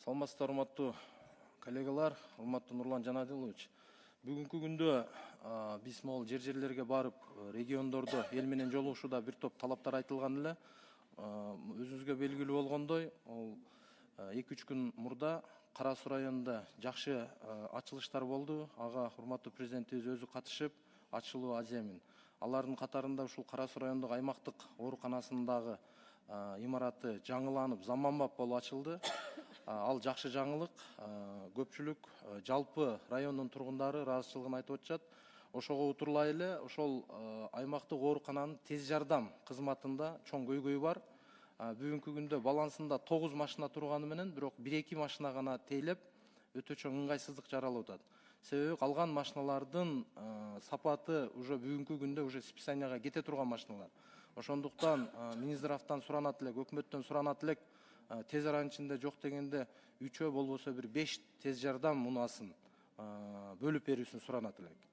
Саламатсыздар, урматтуу коллегалар, урматтуу Нурлан Жанадилович. Бүгүнкү күндө биз могул жерлерге барып, региондордо эл менен жолугушууда бир топ талаптар айтылган эле. Өзүңүзгө белгилүү болгондой, ал 2-3 күн мурда Кара Суу районунда жакшы ачылыштар болду. Ага урматтуу президентибиз өзү катышып, ачылуу аземин. Алардын катарында ушул Кара Суу райондук аймактык ооруканасындагы имараты жаңыланып, заманбап болуп ачылды. Ал жакшы жаңылык. Көпчүлүк жалпы райондун тургундары ыраазычылыгын айтып атышат. Ошого утурлай эле ошол аймактык оорукананын тез жардам кызматында чоң көйгөй бар. Бүгүнкү күндө балансында 9 машина турганы менен, бирок 1-2 машина гана тейлеп, өтө чоң ыңгайсыздык жаралып атат. Себеби калган машиналардын сапаты уже бүгүнкү күндө уже списанияга кете турган машиналар. Ошондуктан Минздравдан суранат элек, өкмөттөн суранат элек, тез аранын ичинде жок дегенде 3 болбосо бир 5 тез жардам мунаасын бөлүп берүүсүн суранат элек.